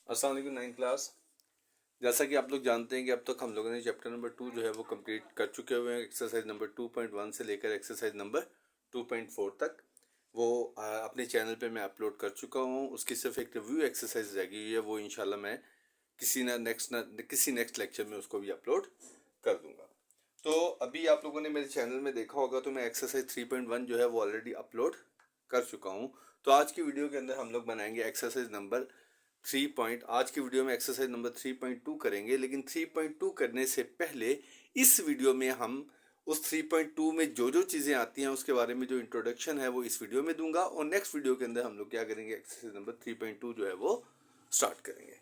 अस्सलाम वालेकुम 9th class. जैसा कि आप लोग जानते हैं कि अब तक हम लोगों ने चैप्टर नंबर 2 जो है वो कंप्लीट कर चुके हुए हैं। एक्सरसाइज नंबर 2.1 से लेकर एक्सरसाइज नंबर 2.4 तक वो अपने चैनल पे मैं अपलोड कर चुका हूँ। उसकी सिर्फ एक रिव्यू एक्सरसाइज रह गई है, वो इंशाल्लाह मैं किसी नेक्स्ट लेक्चर में उसको भी अपलोड कर दूंगा। तो अभी आप लोगों ने मेरे चैनल में देखा होगा तो मैं एक्सरसाइज 3.1 जो है वो ऑलरेडी अपलोड कर चुका हूँ। तो आज की वीडियो के अंदर हम लोग बनाएंगे एक्सरसाइज नंबर आज की वीडियो में एक्सरसाइज नंबर 3.2 करेंगे। लेकिन 3.2 करने से पहले इस वीडियो में हम उस 3.2 में जो जो चीज़ें आती हैं उसके बारे में जो इंट्रोडक्शन है वो इस वीडियो में दूंगा, और नेक्स्ट वीडियो के अंदर हम लोग क्या करेंगे, एक्सरसाइज नंबर 3.2 जो है वो स्टार्ट करेंगे।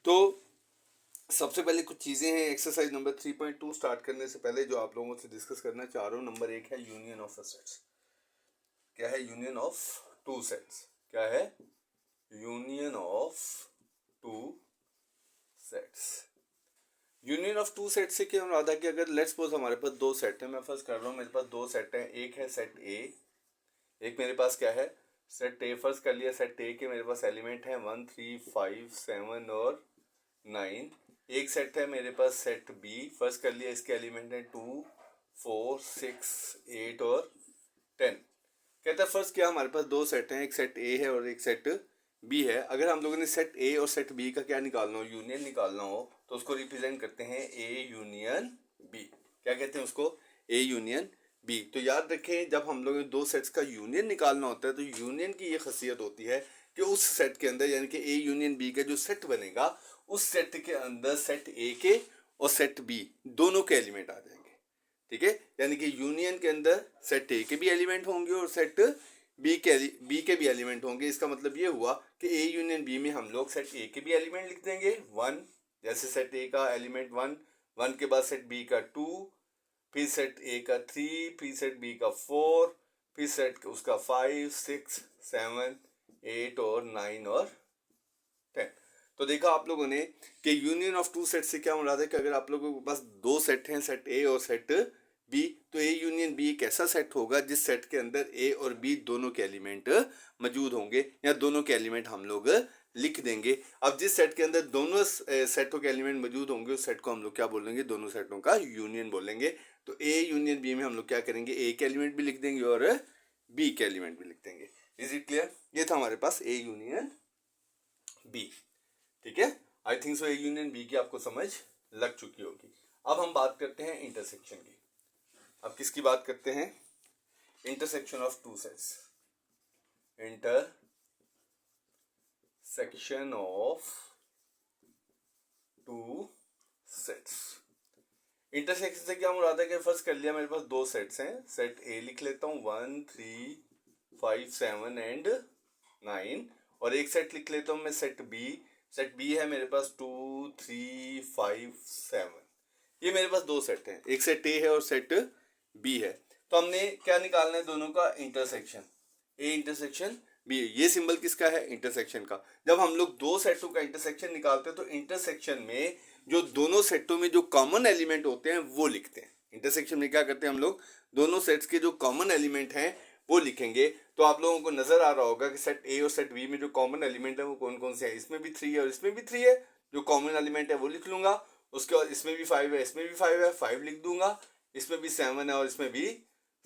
तो सबसे पहले कुछ चीज़ें हैं एक्सरसाइज नंबर 3.2 स्टार्ट करने से पहले जो आप लोगों से डिस्कस करना चाह रहा हूँ। नंबर 1 है यूनियन ऑफ सेट्स। क्या है यूनियन ऑफ टू सेट्स? क्या है union of two sets? Union of two set से क्या मुराद है कि अगर लेट्स सपोज हमारे पास दो सेट है, मैं फर्स्ट कर रहा हूँ, मेरे पास दो सेट है। एक है सेट ए, एक मेरे पास क्या है सेट ए। फर्स्ट कर लिया सेट ए के मेरे पास एलिमेंट है 1 3 5 7 और 9। एक सेट है मेरे पास सेट बी, फर्स्ट कर लिया, इसके एलिमेंट है 2 4 6 8 और 10। कहता है फर्स्ट क्या हमारे पास दो सेट हैं, एक सेट ए है और एक सेट बी है। अगर हम लोगों ने सेट ए और सेट बी का क्या निकालना हो, यूनियन निकालना हो, तो उसको रिप्रेजेंट करते हैं ए यूनियन बी। क्या कहते हैं उसको? A union B. तो याद रखें जब हम लोगों ने दो सेट्स का यूनियन निकालना होता है तो यूनियन की ये खासियत होती है कि उस सेट के अंदर यानी कि ए यूनियन बी का जो सेट बनेगा उस सेट के अंदर सेट ए के और सेट बी दोनों के एलिमेंट आ जाएंगे। ठीक है, यानी कि यूनियन के अंदर सेट ए के भी एलिमेंट होंगे और सेट बी के भी एलिमेंट होंगे। इसका मतलब ये हुआ कि ए यूनियन बी में हम लोग सेट ए के भी एलिमेंट लिख देंगे 1, जैसे सेट ए का एलिमेंट 1, 1 के बाद सेट बी का 2, फिर सेट ए का 3, फिर सेट बी का 4, फिर सेट उसका 5 6 7 8 और 9 और 10। तो देखा आप लोगों ने कि यूनियन ऑफ टू सेट से क्या मुराद है कि अगर आप लोगों के पास दो सेट हैं, सेट ए और सेट बी, तो ए यूनियन बी एक ऐसा सेट होगा जिस सेट के अंदर ए और बी दोनों के एलिमेंट मौजूद होंगे या दोनों के एलिमेंट हम लोग लिख देंगे। अब जिस सेट के अंदर दोनों सेटों के एलिमेंट मौजूद होंगे उस सेट को हम लोग क्या बोलेंगे? दोनों सेटों का यूनियन बोलेंगे। तो ए यूनियन बी में हम लोग क्या करेंगे? ए के एलिमेंट भी लिख देंगे और बी के एलिमेंट भी लिख देंगे। Is it clear? ये था हमारे पास ए यूनियन बी। ठीक है, I think so A union B की आपको समझ लग चुकी होगी। अब हम बात करते हैं इंटरसेक्शन की। अब किसकी बात करते हैं? Intersection of two sets. Intersection of two sets. Intersection से क्या मुराद है कि फर्स्ट कर लिया मेरे पास दो सेट्स हैं, सेट ए लिख लेता हूँ 1 3 5 7 एंड 9, और एक सेट लिख लेता हूँ मैं सेट बी। सेट बी है मेरे पास 2 3 5 7। ये मेरे पास दो सेट हैं, एक सेट ए है और सेट बी है। तो हमने क्या निकालना है? दोनों का इंटरसेक्शन। A intersection B. ये सिंबल किसका है? इंटरसेक्शन का। जब हम लोग दो सेटों का इंटरसेक्शन निकालते हैं तो इंटरसेक्शन में जो दोनों सेटों में जो कॉमन एलिमेंट होते हैं वो लिखते हैं। इंटरसेक्शन में क्या करते हैं हम लोग? दोनों सेट्स के जो कॉमन एलिमेंट हैं वो लिखेंगे। तो आप लोगों को नजर आ रहा होगा कि सेट ए और सेट बी में जो कॉमन एलिमेंट है वो कौन कौन से हैं। इसमें भी 3 है और इसमें भी 3 है, जो कॉमन एलिमेंट है वो लिख लूंगा। उसके बाद इसमें भी 5 है, इसमें भी 5 है, 5 लिख दूंगा। इसमें भी 7 है और इसमें भी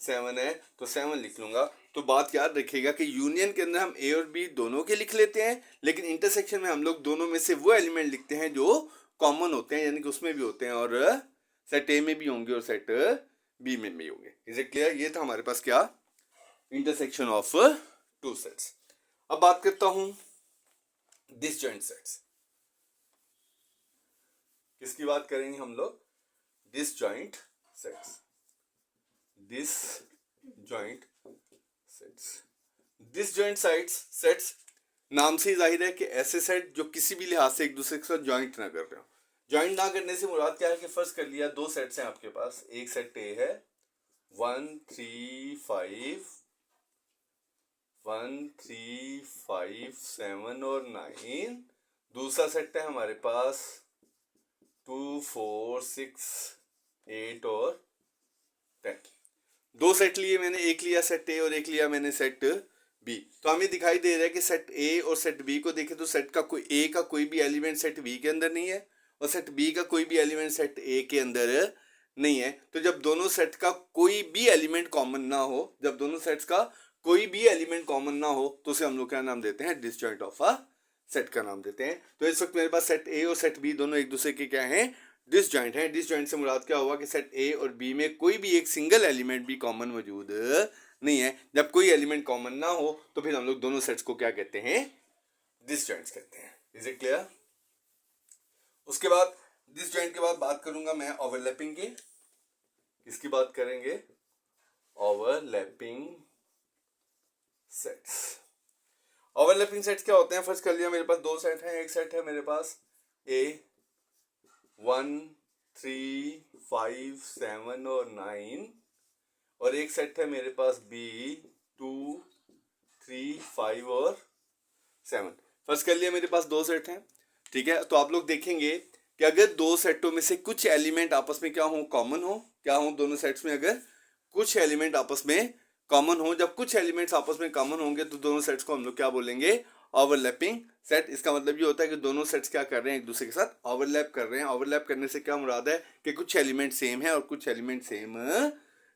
7 है तो 7 लिख लूंगा। तो बात याद रखिएगा कि यूनियन के अंदर हम ए और बी दोनों के लिख लेते हैं, लेकिन इंटरसेक्शन में हम लोग दोनों में से वो एलिमेंट लिखते हैं जो कॉमन होते हैं, यानी कि उसमें भी होते हैं और सेट ए में भी होंगे और सेट बी में भी होंगे। Is it clear? ये था हमारे पास क्या? Intersection of two sets. अब बात करता हूं डिसजॉइंट सेट्स। किसकी बात करेंगे हम लोग? Disjoint sets. Disjoint sets. Disjoint sets नाम से ही जाहिर है कि ऐसे सेट जो किसी भी लिहाज से एक दूसरे के साथ जॉइंट ना कर रहे हो। जॉइंट ना करने से मुराद क्या है कि फर्स्ट कर लिया दो सेट्स हैं आपके पास, एक सेट ए है 1 3 5 1 3 5 7 और 9। दूसरा सेट है हमारे पास 2 4 6 8 और 10। दो सेट लिए मैंने, एक लिया सेट ए और एक लिया मैंने सेट बी। तो हमें दिखाई दे रहा है कि सेट ए और सेट बी को देखें तो सेट का कोई ए का कोई भी एलिमेंट सेट बी के अंदर नहीं है और सेट बी का कोई भी एलिमेंट सेट ए के अंदर नहीं है। तो जब दोनों सेट का कोई भी एलिमेंट कॉमन ना हो, जब दोनों सेट्स का कोई भी एलिमेंट कॉमन ना हो तो उसे हम लोग क्या नाम देते हैं, डिसजॉइंट ऑफ अ सेट का नाम देते हैं। तो इस वक्त मेरे पास सेट ए और सेट बी दोनों एक दूसरे के क्या हैं, डिसजॉइंट हैं। डिसजॉइंट से मुराद क्या हुआ कि सेट ए और बी में कोई भी एक सिंगल एलिमेंट भी कॉमन मौजूद नहीं है। जब कोई एलिमेंट कॉमन ना हो तो फिर हम लोग दोनों सेट्स को क्या कहते हैं, डिसजॉइंट्स कहते हैं। Is it clear? उसके बाद डिसजॉइंट के बाद बात करूंगा मैं ओवरलैपिंग की। किसकी बात करेंगे? Overlapping sets. ओवरलैपिंग सेट्स क्या होते हैं? फर्स्ट कर लिया मेरे पास दो सेट हैं। एक सेट है मेरे पास ए 1 3 5 7 और 9 और एक सेट है मेरे पास बी 2 3 5 और 7। फर्स्ट कर लिया मेरे पास दो सेट हैं, ठीक है। तो आप लोग देखेंगे कि अगर दो सेटों में से कुछ एलिमेंट आपस में क्या हो, कॉमन हो, क्या हो दोनों सेट्स में अगर कुछ एलिमेंट आपस में कॉमन हो, जब कुछ एलिमेंट्स आपस में कॉमन होंगे तो दोनों सेट्स को हम लोग क्या बोलेंगे, ओवरलैपिंग सेट। इसका मतलब ये होता है कि दोनों सेट्स क्या कर रहे हैं, एक दूसरे के साथ ओवरलैप कर रहे हैं। ओवरलैप करने से क्या मुराद है कि कुछ एलिमेंट सेम है और कुछ एलिमेंट सेम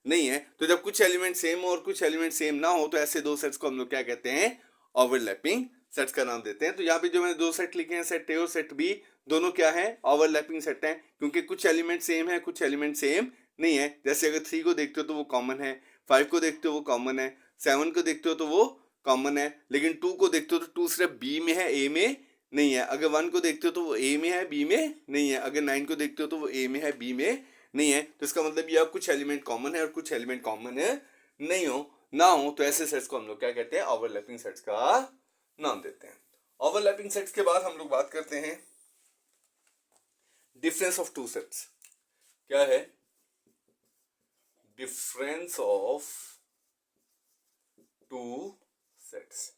नहीं है। तो जब कुछ एलिमेंट सेम हो और कुछ एलिमेंट सेम ना हो तो ऐसे दो सेट्स को हम लोग क्या कहते हैं, ओवरलैपिंग सेट्स का नाम देते हैं। तो यहाँ पे जो मैंने दो सेट लिखे हैं, सेट ए और सेट बी, दोनों क्या है, ओवरलैपिंग सेट हैं, क्योंकि कुछ एलिमेंट सेम है कुछ एलिमेंट सेम नहीं है। जैसे अगर 3 को देखते हो तो वो कॉमन है, 5 को देखते हो वो कॉमन है, 7 को देखते हो तो वो कॉमन है, लेकिन 2 को देखते हो तो 2 सिर्फ बी में है, ए में नहीं है। अगर 1 को देखते हो तो वो ए में है, बी में नहीं है। अगर 9 को देखते हो तो वो ए में है, बी में नहीं है। तो इसका मतलब यह कुछ एलिमेंट कॉमन है और कुछ एलिमेंट कॉमन है नहीं हो ना हो, तो ऐसे सेट्स को हम लोग क्या कहते हैं, ओवरलैपिंग सेट्स का नाम देते हैं। ओवरलैपिंग सेट्स के बाद हम लोग बात करते हैं डिफरेंस ऑफ टू सेट्स। क्या है difference of two sets?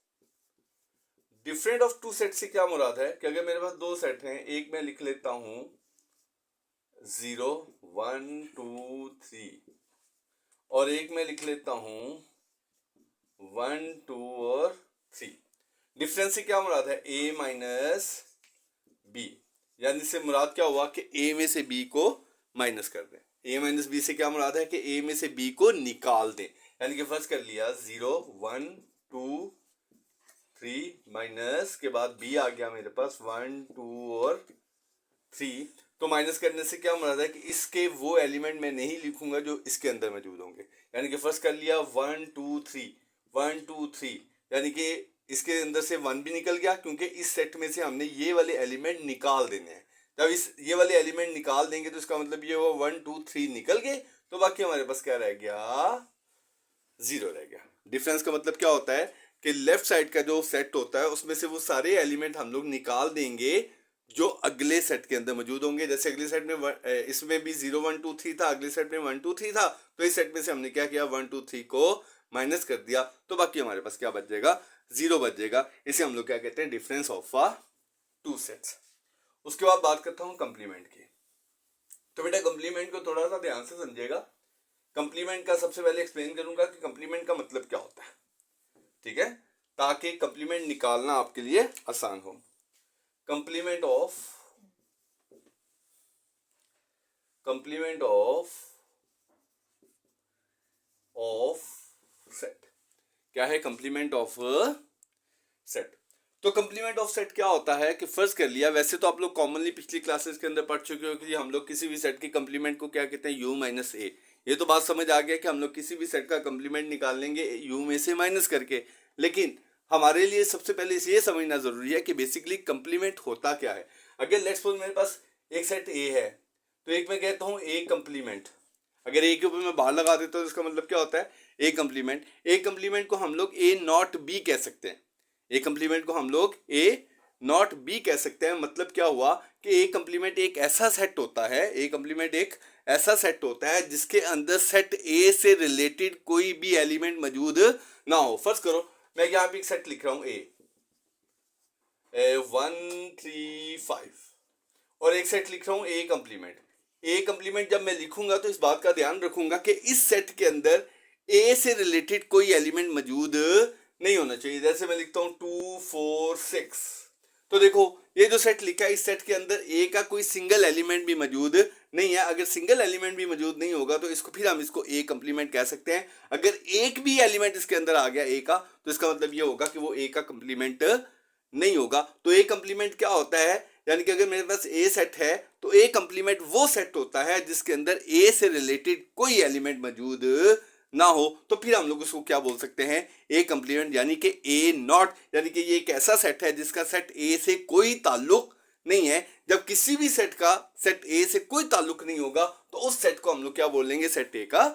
Different of two set से क्या मुराद है कि अगर मेरे पास दो सेट हैं, एक मैं लिख लेता हूं 0 1 2 3 और एक मैं लिख लेता हूं 1 2 और 3। डिफरेंस से क्या मुराद है, ए माइनस बी, यानी से मुराद क्या हुआ कि ए में से बी को माइनस कर दें। ए माइनस बी से क्या मुराद है कि ए में से बी को निकाल दें। यानी कि फर्स्ट कर लिया 0 1 2 3 माइनस के बाद बी आ गया मेरे पास 1 2 और 3। तो माइनस करने से क्या मुराद है कि इसके वो एलिमेंट मैं नहीं लिखूंगा जो इसके अंदर मौजूद होंगे। यानी कि फर्स्ट कर लिया 1 2 3 1 2 3, यानी कि इसके अंदर से 1 भी निकल गया क्योंकि इस सेट में से हमने ये वाले एलिमेंट निकाल देने हैं। जब इस ये वाले एलिमेंट निकाल देंगे तो इसका मतलब ये हुआ 1 2 3 निकल गए, तो बाकी हमारे पास क्या रह गया, 0 रह गया। डिफरेंस का मतलब क्या होता है कि लेफ्ट साइड का जो सेट होता है उसमें से वो सारे एलिमेंट हम लोग निकाल देंगे जो अगले सेट के अंदर मौजूद होंगे। जैसे अगले सेट में इसमें भी 0 1 2 3 था, अगले सेट में 1 2 3 था, तो इस सेट में से हमने क्या किया 1 2 3 को माइनस कर दिया, तो बाकी हमारे पास क्या बच जाएगा, 0 बच जाएगा। इसे हम लोग क्या कहते हैं, डिफरेंस ऑफ टू सेट्स। उसके बाद बात करता हूं कंप्लीमेंट की। तो बेटा कंप्लीमेंट को थोड़ा सा ध्यान से समझिएगा। कंप्लीमेंट का सबसे पहले एक्सप्लेन करूंगा कि कंप्लीमेंट का मतलब क्या होता है, ठीक है, ताकि कंप्लीमेंट निकालना आपके लिए आसान हो। कंप्लीमेंट ऑफ सेट क्या है, कंप्लीमेंट ऑफ सेट। तो कंप्लीमेंट ऑफ सेट क्या होता है कि फर्स्ट कर लिया, वैसे तो आप लोग कॉमनली पिछली क्लासेस के अंदर पढ़ चुके हो कि हम लोग किसी भी सेट के कंप्लीमेंट को क्या कहते हैं, यू माइनस ए। ये तो बात समझ आ गया कि हम लोग किसी भी सेट का कंप्लीमेंट निकाल लेंगे यू में से माइनस करके। लेकिन हमारे लिए सबसे पहले ये समझना जरूरी है कि बेसिकली कंप्लीमेंट होता क्या है। अगर लेट्स सपोज मेरे पास एक सेट ए है तो एक मैं कहता हूँ ए कंप्लीमेंट। अगर ए के ऊपर मैं बाहर लगा देता हूँ तो इसका मतलब क्या होता है, ए कंप्लीमेंट। ए कंप्लीमेंट को हम लोग ए नॉट बी कह सकते हैं। ए कंप्लीमेंट को हम लोग ए नॉट बी कह सकते हैं। मतलब क्या हुआ कि ए कंप्लीमेंट एक ऐसा सेट होता है, ए कंप्लीमेंट एक ऐसा सेट होता है जिसके अंदर सेट ए से रिलेटेड कोई भी एलिमेंट मौजूद ना हो। फर्स्ट करो मैं यहाँ पे एक सेट लिख रहा हूँ ए 1 3 5 और एक सेट लिख रहा हूँ ए कंप्लीमेंट। ए कंप्लीमेंट जब मैं लिखूंगा तो इस बात का ध्यान रखूंगा कि इस सेट के अंदर ए से रिलेटेड कोई एलिमेंट मौजूद नहीं होना चाहिए। जैसे मैं लिखता हूं 2 4 6, तो देखो ये जो सेट लिखा है इस सेट के अंदर ए का कोई सिंगल एलिमेंट भी मौजूद नहीं है। अगर सिंगल एलिमेंट भी मौजूद नहीं होगा तो इसको फिर हम इसको ए कंप्लीमेंट कह सकते हैं। अगर एक भी एलिमेंट इसके अंदर आ गया ए का तो इसका मतलब ये होगा कि वो ए का कंप्लीमेंट नहीं होगा। तो ए कंप्लीमेंट क्या होता है, यानी कि अगर मेरे पास ए सेट है तो ए कंप्लीमेंट वो सेट होता है जिसके अंदर ए से रिलेटेड कोई एलिमेंट मौजूद ना हो। तो फिर हम लोग उसको क्या बोल सकते हैं, ए कंप्लीमेंट, यानी कि ए नॉट, यानी कि ये एक ऐसा सेट है जिसका सेट ए से कोई ताल्लुक नहीं है। जब किसी भी सेट का सेट ए से कोई ताल्लुक नहीं होगा तो उस सेट को हम लोग क्या बोलेंगे, सेट ए का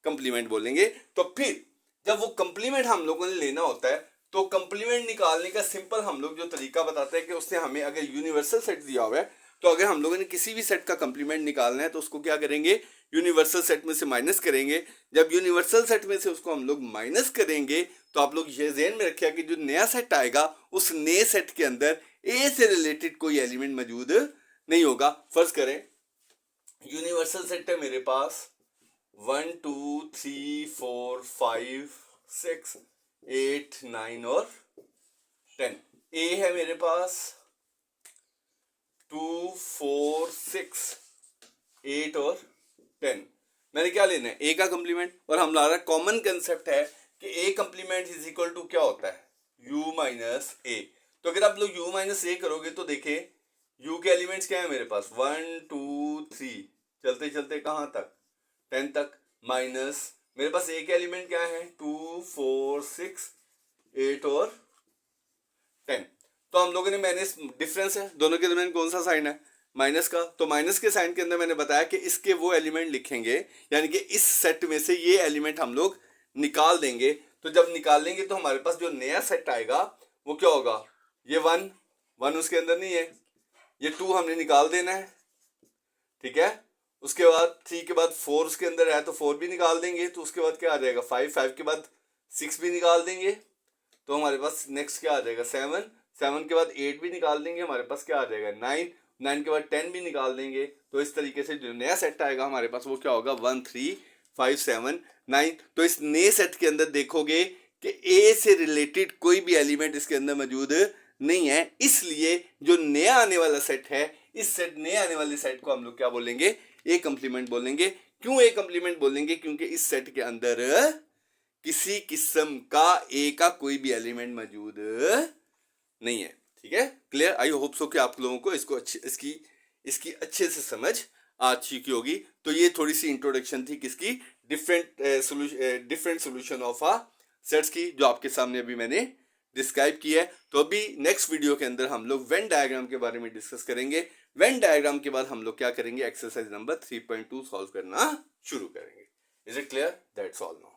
कंप्लीमेंट बोलेंगे। तो फिर जब वो कंप्लीमेंट हम लोगों ने लेना होता है तो कंप्लीमेंट निकालने का सिंपल हम लोग जो तरीका बताते हैं कि उसने हमें अगर यूनिवर्सल सेट दिया हुआ है तो अगर हम लोगों ने किसी भी सेट का कंप्लीमेंट निकालना है तो उसको क्या करेंगे, यूनिवर्सल सेट में से माइनस करेंगे। जब यूनिवर्सल सेट में से उसको हम लोग माइनस करेंगे तो आप लोग ये ध्यान में रखिएगा कि जो नया सेट आएगा उस नए सेट के अंदर ए से रिलेटेड कोई एलिमेंट मौजूद नहीं होगा। फर्ज करें यूनिवर्सल सेट है मेरे पास 1 2 3 4 5 6 8 9 और 10। ए है मेरे पास 2 4 6 8 और 10। मैंने क्या लेना है, ए का कंप्लीमेंट, और हमारा कॉमन कंसेप्ट है कि ए कंप्लीमेंट इज इक्वल टू क्या होता है, यू माइनस ए। तो अगर आप लोग यू माइनस ए करोगे तो देखिए यू के एलिमेंट्स क्या है मेरे पास 1 2 3, चलते चलते कहाँ तक 10 तक, माइनस मेरे पास ए के एलिमेंट क्या है 2 4 6 8 और 10। तो हम लोगों ने, मैंने डिफरेंस है दोनों के दरमियान कौन सा साइन है, माइनस का। तो माइनस के साइन के अंदर मैंने बताया कि इसके वो एलिमेंट लिखेंगे, यानी कि इस सेट में से ये एलिमेंट हम लोग निकाल देंगे। तो जब निकालेंगे तो हमारे पास जो नया सेट आएगा वो क्या होगा, ये 1 उसके अंदर नहीं है, ये 2 हमने निकाल देना है, ठीक है। उसके बाद 3 के बाद 4 उसके अंदर है तो 4 भी निकाल देंगे। तो उसके बाद क्या आ जाएगा 5 के बाद 6 भी निकाल देंगे तो हमारे पास नेक्स्ट क्या आ जाएगा 7 के बाद 8 भी निकाल देंगे, हमारे पास क्या आ जाएगा 9 के बाद 10 भी निकाल देंगे। तो इस तरीके से जो नया सेट आएगा हमारे पास वो क्या होगा 1 3 5 7 9। तो इस नए सेट के अंदर देखोगे कि ए से रिलेटेड कोई भी एलिमेंट इसके अंदर मौजूद नहीं है, इसलिए जो नया आने वाला सेट है इस सेट नए आने वाले सेट को हम लोग क्या बोलेंगे, ए कंप्लीमेंट बोलेंगे। क्यों ए कंप्लीमेंट बोलेंगे, क्योंकि इस सेट के अंदर किसी किस्म का ए का कोई भी एलिमेंट मौजूद नहीं है। ठीक है, क्लियर। आई होप सो कि आप लोगों को इसको इसकी अच्छे से समझ आ चुकी होगी। तो ये थोड़ी सी इंट्रोडक्शन थी किसकी, different solution of a sets की, जो आपके सामने अभी मैंने डिस्क्राइब की है। तो अभी नेक्स्ट वीडियो के अंदर हम लोग वेन डायग्राम के बारे में डिस्कस करेंगे। वेन डायग्राम के बाद हम लोग क्या करेंगे, एक्सरसाइज नंबर 3.2 सॉल्व करना शुरू करेंगे। Is it clear? That's all now.